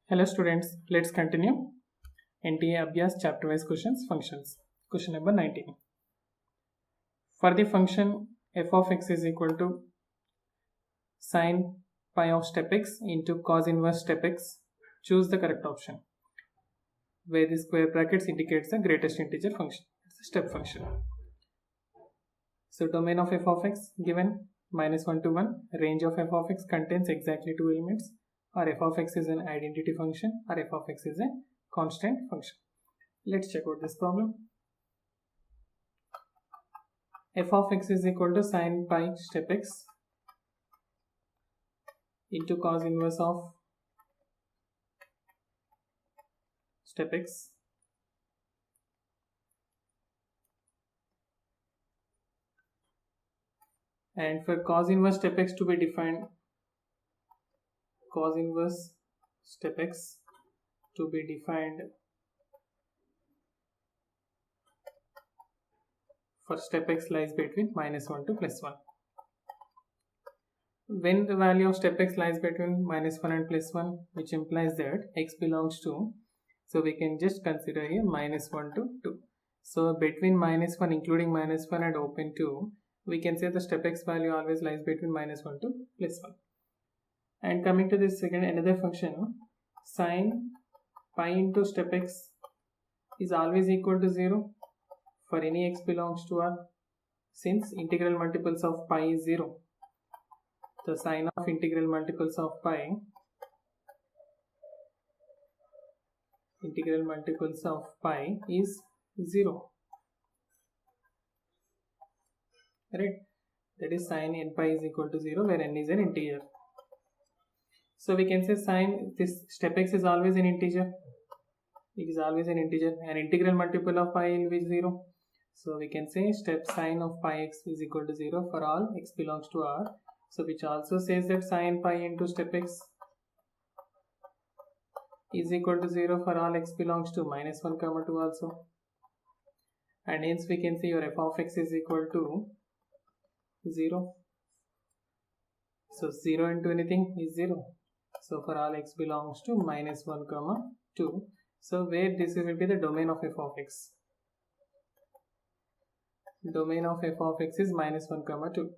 Hello students, let's continue NTA Abhyas chapter wise questions functions. Question number 19. For the function f of x is equal to sine pi of step x into cos inverse step x, choose the correct option. Where the square brackets indicates the greatest integer function. It's a step function. So domain of f of x given -1 to 1, range of f of x contains exactly two elements, or f of x is an identity function, or f of x is a constant function. Let's check out this problem. F of x is equal to sine pi step x into cos inverse of step x, and for cos inverse step x to be defined, cos inverse step x to be defined for step x lies between -1 to +1. When the value of step x lies between -1 and +1, which implies that x belongs to, so we can just consider here -1 to 2. So between -1, including -1 and open 2, we can say the step x value always lies between -1 to +1. And coming to this second, another function, sine pi into step x is always equal to 0 for any x belongs to R, since integral multiples of pi is 0. The sine of integral multiples of pi is 0, right? That is sine n pi is equal to 0 where n is an integer. So we can say sine this step x is always an integer. It is always an integer, and integral multiple of pi will be 0. So we can say step sine of pi x is equal to 0 for all x belongs to R. So which also says that sine pi into step x is equal to 0 for all x belongs to -1, 2 also. And hence we can say your f of x is equal to 0. So 0 into anything is 0. So for all x belongs to -1, 2. So where this will be the domain of f of x. Domain of f of x is -1, 2.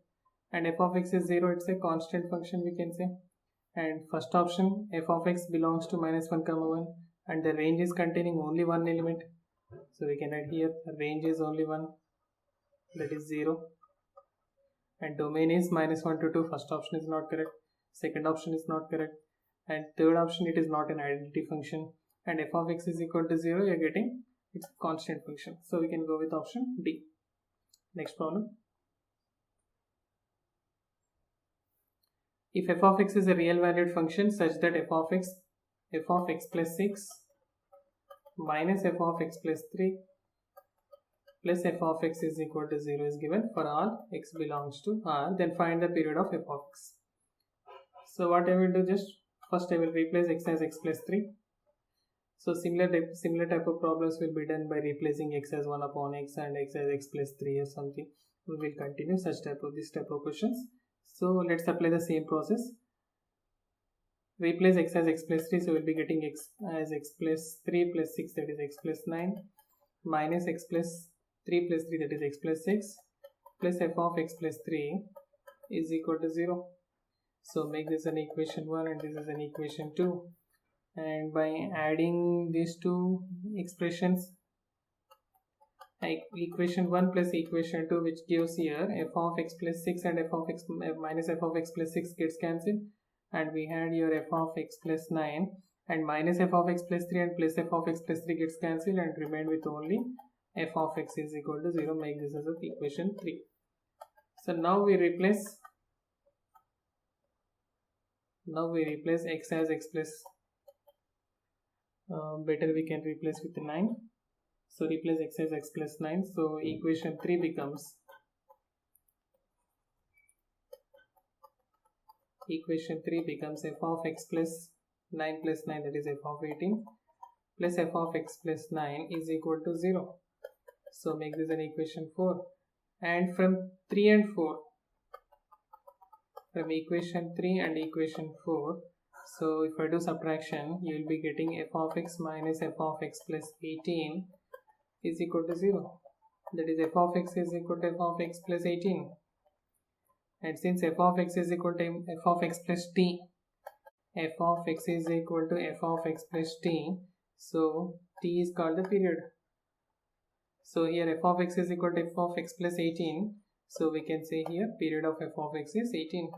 And f of x is 0, it's a constant function we can say. And first option, f of x belongs to -1, 1, and the range is containing only one element. So we can write here range is only one, that is 0. And domain is -1 to 2. First option is not correct. Second option is not correct. And third option, it is not an identity function. And f of x is equal to 0, you are getting it's a constant function. So we can go with option D. Next problem. If f of x is a real valued function such that f of x plus 6 minus f of x plus 3 plus f of x is equal to 0 is given for all x belongs to R, then find the period of f of x. So what I will do, just first I will replace x as x plus 3. So similar type of problems will be done by replacing x as 1 upon x and x as x plus 3 or something. We will continue this type of questions. So let's apply the same process. Replace x as x plus 3, so we'll be getting x as x plus 3 plus 6, that is x plus 9, minus x plus 3 plus 3, that is x plus 6, plus f of x plus 3 is equal to 0. So make this an equation 1 and this is an equation 2. And by adding these two expressions, equation 1 plus equation 2, which gives here f of x plus 6 and f of x minus f of x plus 6 gets cancelled, and we had your f of x plus 9 and minus f of x plus 3 and plus f of x plus 3 gets cancelled and remain with only f of x is equal to 0. Make this as equation 3. So now we replace x as x plus better we can replace with 9. So replace x as x plus 9. So equation 3 becomes f of x plus 9 plus 9, that is f of 18, plus f of x plus 9 is equal to 0. So make this an equation 4. And from 3 and 4, from equation 3 and equation 4, So if I do subtraction, you will be getting f of x minus f of x plus 18 is equal to 0. That is, f of x is equal to f of x plus 18. And since f of x is equal to f of x plus t, f of x is equal to f of x plus t, so t is called the period. So here f of x is equal to f of x plus 18, so we can say here period of f of x is 18.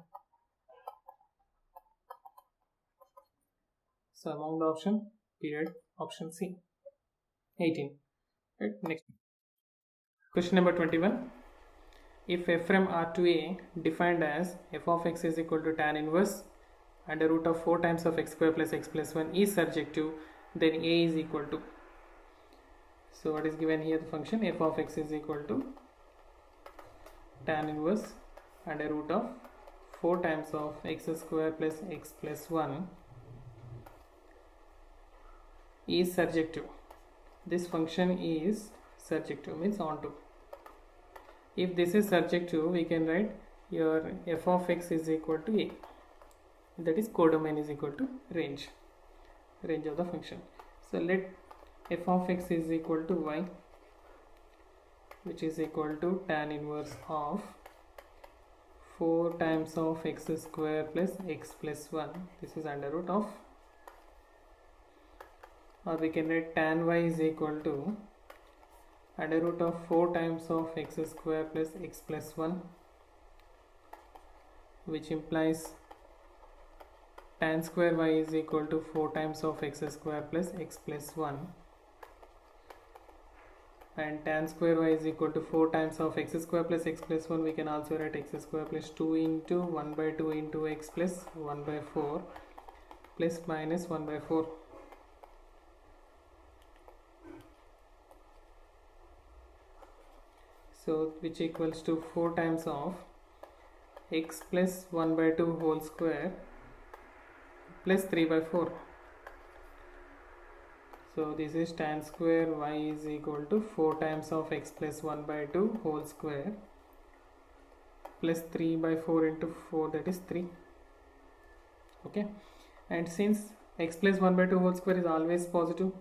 So among the option, period, option C, 18. Right, next. Question number 21. If f from R to A defined as f of x is equal to tan inverse under root of 4 times of x square plus x plus 1 is surjective, then A is equal to. So what is given here? The function f of x is equal to tan inverse under root of 4 times of x square plus x plus 1 is surjective. This function is surjective, means onto. If this is surjective, we can write your f of x is equal to A. That is, codomain is equal to range of the function. So let f of x is equal to y, which is equal to tan inverse of 4 times of x square plus x plus 1. This is under root of, or we can write tan y is equal to under root of 4 times of x square plus x plus 1, which implies tan square y is equal to 4 times of x square plus x plus 1, and tan square y is equal to 4 times of x square plus x plus 1. We can also write x square plus 2 into 1 by 2 into x plus 1 by 4 plus minus 1 by 4. So which equals to 4 times of x plus 1 by 2 whole square plus 3 by 4. So this is tan square y is equal to 4 times of x plus 1 by 2 whole square plus 3 by 4 into 4, that is 3. Okay, and since x plus 1 by 2 whole square is always positive,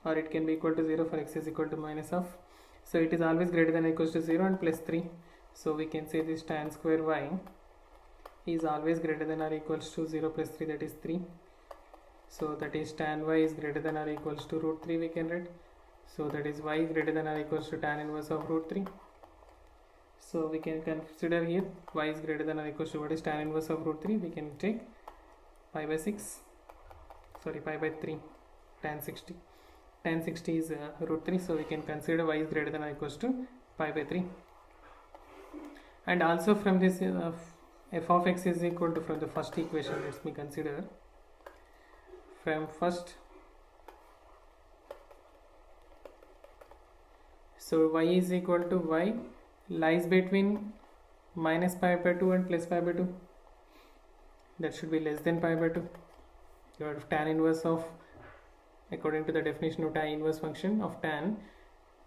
or it can be equal to 0 for x is equal to minus of, so it is always greater than or equals to 0 and plus 3. So we can say this tan square y is always greater than or equals to 0 plus 3, that is 3. So that is tan y is greater than or equals to root 3, we can write. So that is y greater than or equals to tan inverse of root 3. So we can consider here y is greater than or equals to what is tan inverse of root 3. We can take pi by 6, sorry, pi by 3, tan 60. Tan 60 is root 3, so we can consider y is greater than or equals to pi by 3. And also from this f of x is equal to, from the first equation, let me consider from first. So y is equal to, y lies between minus pi by 2 and plus pi by 2. That should be less than pi by 2. Your tan inverse of, according to the definition of tan inverse function of tan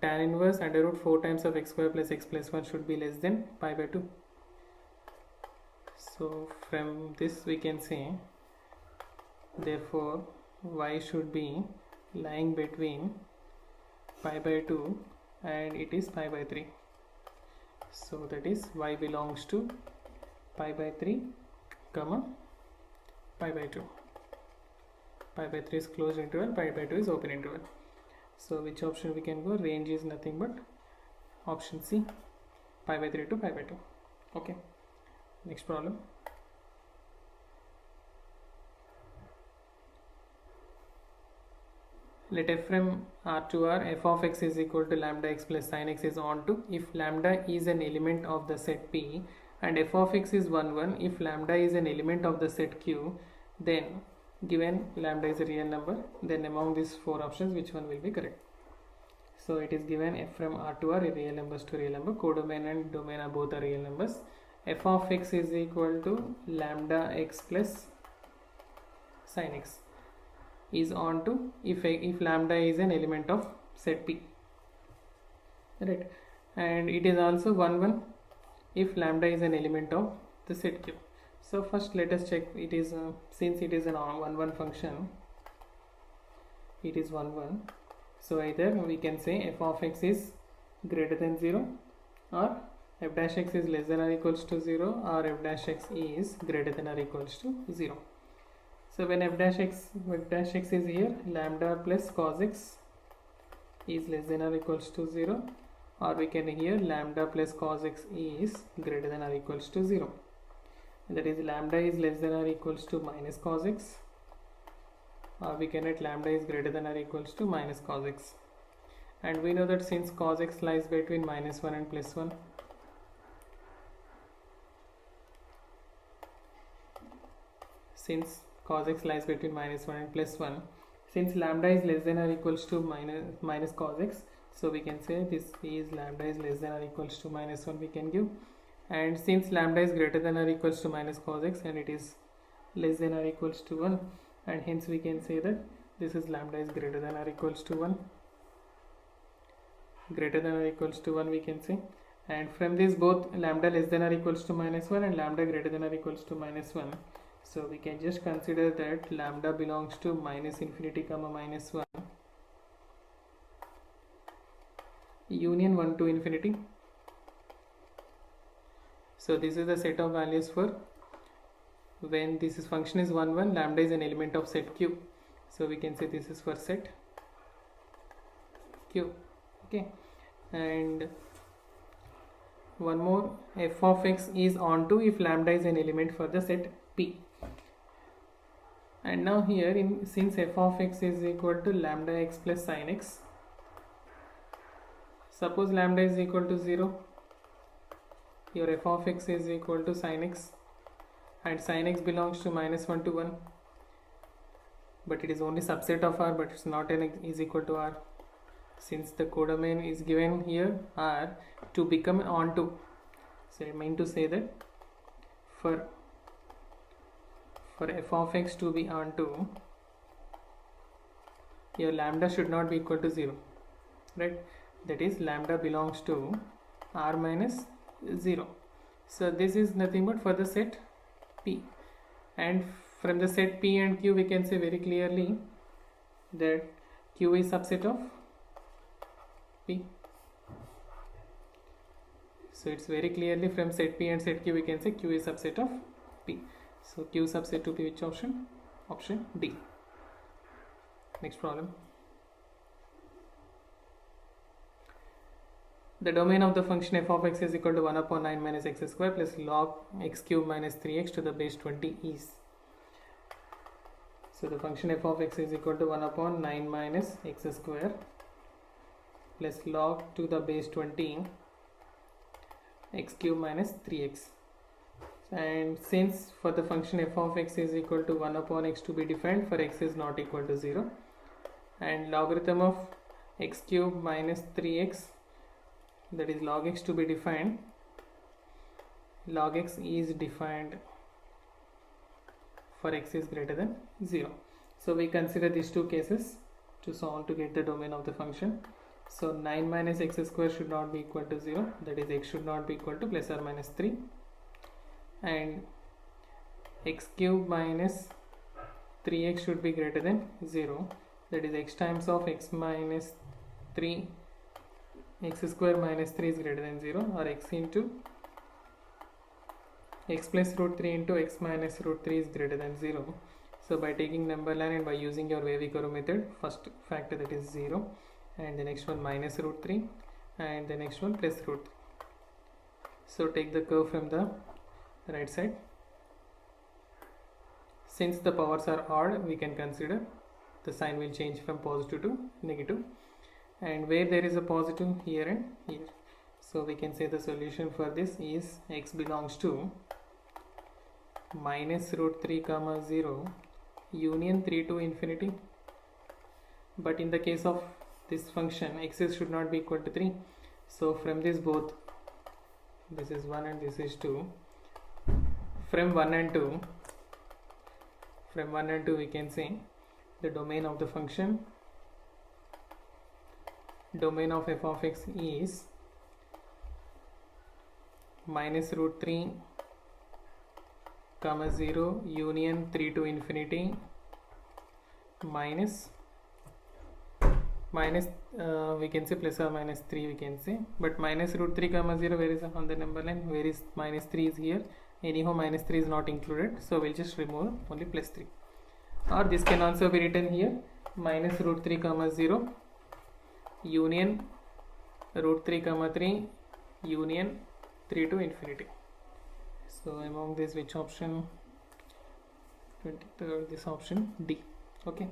inverse under root 4 times of x square plus x plus 1 should be less than pi by 2. So from this we can say, therefore y should be lying between pi by 2 and it is pi by 3. So that is, y belongs to pi by 3 comma pi by 2. Pi by 3 is closed interval, pi by 2 is open interval. So which option we can go? Range is nothing but option C, pi by 3 to pi by 2. Okay, next problem. Let f from R to R, f of x is equal to lambda x plus sin x is onto if lambda is an element of the set P, and f of x is 1 1 if lambda is an element of the set Q. Then given lambda is a real number, then among these 4 options which one will be correct? So it is given f from R to R, real numbers to real number, codomain and domain are both are real numbers. F of x is equal to lambda x plus sin x is onto if lambda is an element of set P, right? And it is also 1 1 if lambda is an element of the set Q. So first let us check it is since it is an 1 1 function, it is 1 1, so either we can say f of x is greater than 0 or f dash x is less than or equals to 0 or f dash x is greater than or equals to 0. So when f dash x is here, lambda plus cos x is less than or equals to 0, or we can here lambda plus cos x is greater than or equals to 0. That is lambda is less than or equals to minus cos x, or we can write lambda is greater than or equals to minus cos x. And we know that since cos x lies between minus 1 and plus 1, since cos x lies between minus 1 and plus 1, since lambda is less than or equals to minus cos x, so we can say this is lambda is less than or equals to minus 1 we can give. And since lambda is greater than or equals to minus cos x and it is less than or equals to 1, and hence we can say that this is lambda is greater than or equals to 1, greater than or equals to 1 we can say. And from this both lambda less than or equals to minus 1 and lambda greater than or equals to minus 1, so we can just consider that lambda belongs to minus infinity comma minus 1 union 1 to infinity. So this is the set of values for when this is function is 1 1, lambda is an element of set Q, so we can say this is for set Q. Okay, and one more, f of x is onto if lambda is an element for the set P. And now here since f of x is equal to lambda x plus sin x, suppose lambda is equal to 0, your f of x is equal to sin x, and sin x belongs to minus 1 to 1, but it is only subset of R, but it's not an is equal to R. Since the codomain is given here R to become onto, so I mean to say that for f of x to be onto, your lambda should not be equal to 0, right? That is lambda belongs to R minus 0. So this is nothing but for the set P, and from the set P and Q we can say very clearly that Q is subset of P. So it's very clearly from set P and set Q we can say Q is subset of P. So Q subset to P, which option? Option D. Next problem. The domain of the function f of x is equal to 1 upon 9 minus x square plus log x cube minus 3x to the base 20 is. So the function f of x is equal to 1 upon 9 minus x square plus log to the base 20 x cube minus 3x. And since for the function f of x is equal to 1 upon x to be defined for x is not equal to 0, and logarithm of x cube minus 3x, that is log x to be defined, log x is defined for x is greater than 0. So we consider these two cases to solve to get the domain of the function. So 9 minus x square should not be equal to 0, that is x should not be equal to plus or minus 3, and x cube minus 3x should be greater than 0, that is x times of x minus 3, x square minus 3 is greater than 0, or x into x plus root 3 into x minus root 3 is greater than 0. So by taking number line and by using your Wavy-Curve method, first factor that is 0, and the next one minus root 3, and the next one plus root 3. So take the curve from the right side. Since the powers are odd, we can consider the sign will change from positive to negative, and where there is a positive, here and here. So we can say the solution for this is x belongs to minus root 3 comma 0 union 3 to infinity. But in the case of this function, x should not be equal to 3. So from this both, this is 1 and this is 2, from 1 and 2 we can say the domain of the function, domain of f of x is minus root 3 comma 0 union 3 to infinity minus we can say plus or minus 3 we can say, but minus root 3 comma 0 where is on the number line, where is minus 3 is here, anyhow minus 3 is not included, so we'll just remove only plus 3. Or this can also be written here, minus root 3 comma 0 union root 3 comma 3 union 3 to infinity. So among this, which option? 23rd, this option D. Okay.